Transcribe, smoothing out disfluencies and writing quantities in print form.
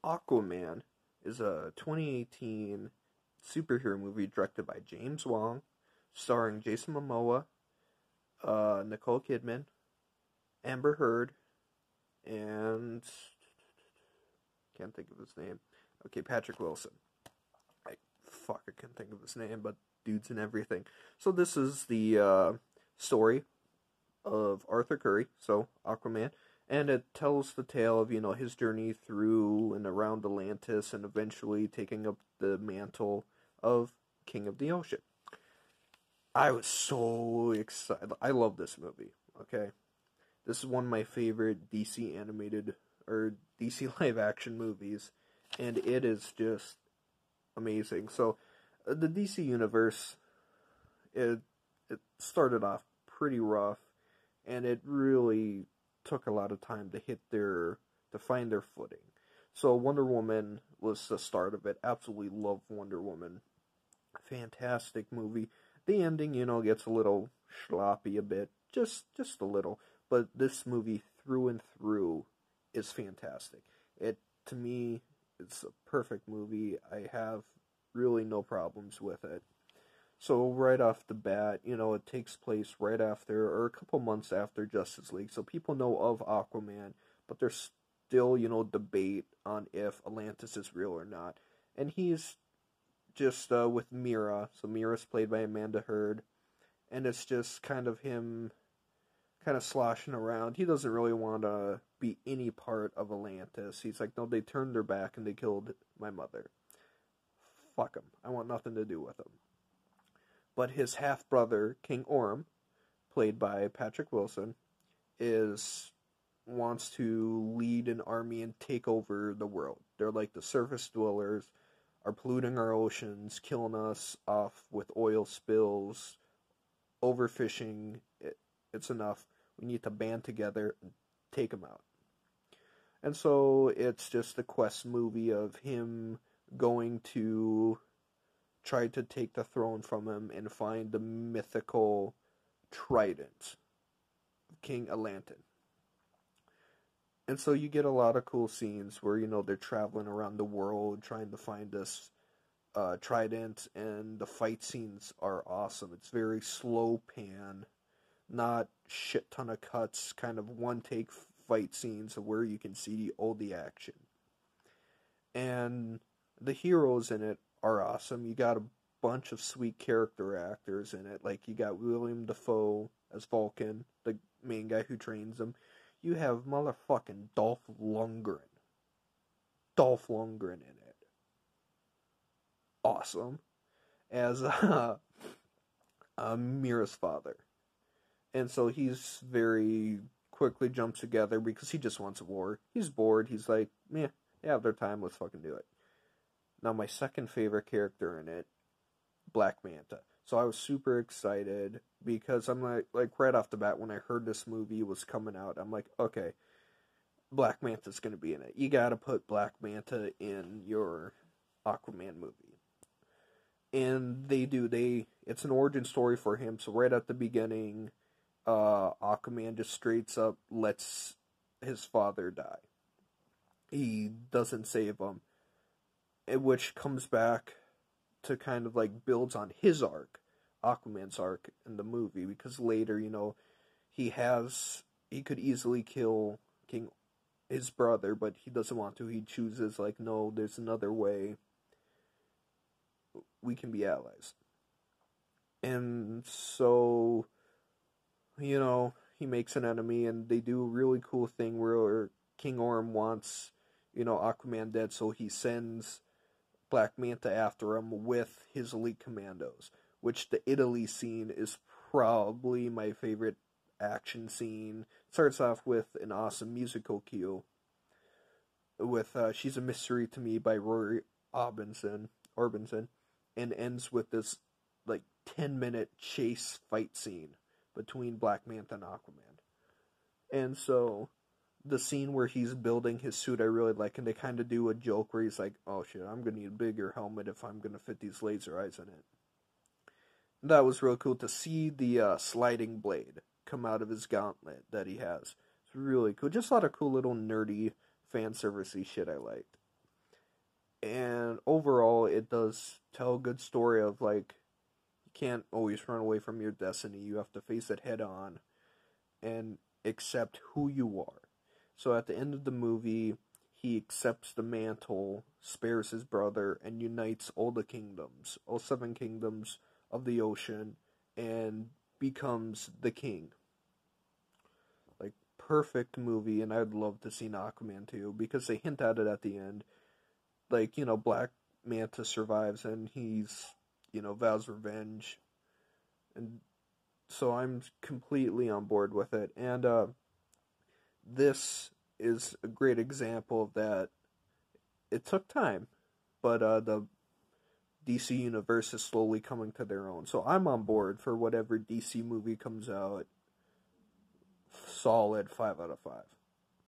Aquaman is a 2018 superhero movie directed by James Wong, starring Jason Momoa, Nicole Kidman, Amber Heard, and can't think of his name. Okay, Patrick Wilson. I can't think of his name, but dude's in everything. So this is the story of Arthur Curry, so Aquaman, and it tells the tale of his journey through and around Atlantis, and eventually taking up the mantle of King of the Ocean. I was so excited. I love this movie. Okay, this is one of my favorite DC animated or DC live action movies, and it is just amazing. So, the DC universe, it started off pretty rough, and it really took a lot of time to find their footing. So Wonder Woman was the start of it. Absolutely love Wonder Woman. Fantastic movie. The ending, gets a little sloppy a bit, just a little. But this movie through and through is fantastic. It, to me, it's a perfect movie. I have really no problems with it. So right off the bat, it takes place right after, or a couple months after Justice League. So people know of Aquaman, but there's still, debate on if Atlantis is real or not. And he's just with Mira. So Mira's played by Amanda Heard. And it's just kind of him kind of sloshing around. He doesn't really want to be any part of Atlantis. He's like, no, they turned their back and they killed my mother. Fuck him. I want nothing to do with him. But his half-brother, King Orm, played by Patrick Wilson, wants to lead an army and take over the world. They're like the surface dwellers, are polluting our oceans, killing us off with oil spills, overfishing. It's enough. We need to band together and take them out. And so it's just a quest movie of him going to try to take the throne from him and find the mythical trident of King Atlantin. And so you get a lot of cool scenes where, they're traveling around the world trying to find this trident, and the fight scenes are awesome. It's very slow pan, not shit ton of cuts, kind of one take fight scenes where you can see all the action. And the heroes in it are awesome. You got a bunch of sweet character actors in it. Like, you got William Dafoe as Vulcan, the main guy who trains him. You have motherfucking Dolph Lundgren in it. Awesome. As Mira's father. And so he's very quickly jumps together because he just wants a war. He's bored. He's like, they have their time. Let's fucking do it. Now, my second favorite character in it, Black Manta. So I was super excited because I'm like right off the bat when I heard this movie was coming out, I'm like, okay, Black Manta's going to be in it. You got to put Black Manta in your Aquaman movie. And they do. It's an origin story for him. So right at the beginning, Aquaman just straight up lets his father die. He doesn't save him. Which comes back to kind of like builds on his arc, Aquaman's arc in the movie, because later, he could easily kill his brother, but he doesn't want to. He chooses like, no, there's another way. We can be allies. And so, he makes an enemy, and they do a really cool thing where King Orm wants, Aquaman dead, so he sends Black Manta after him with his elite commandos, which the Italy scene is probably my favorite action scene. It starts off with an awesome musical cue with She's a Mystery to Me by Roy Orbison, and ends with this like 10-minute chase fight scene between Black Manta and Aquaman. And so the scene where he's building his suit I really like, and they kind of do a joke where he's like, oh shit, I'm going to need a bigger helmet if I'm going to fit these laser eyes in it. And that was real cool to see the sliding blade come out of his gauntlet that he has. It's really cool. Just a lot of cool little nerdy fan servicey shit I liked. And overall, it does tell a good story of, like, you can't always run away from your destiny. You have to face it head on and accept who you are. So at the end of the movie, he accepts the mantle, spares his brother, and unites all the kingdoms, all seven kingdoms of the ocean, and becomes the king. Like, perfect movie, and I'd love to see an Aquaman too, because they hint at it at the end. Like, Black Manta survives, and he's, vows revenge. And so I'm completely on board with it. And this is a great example of that. It took time, but the DC universe is slowly coming to their own. So I'm on board for whatever DC movie comes out. Solid 5 out of 5.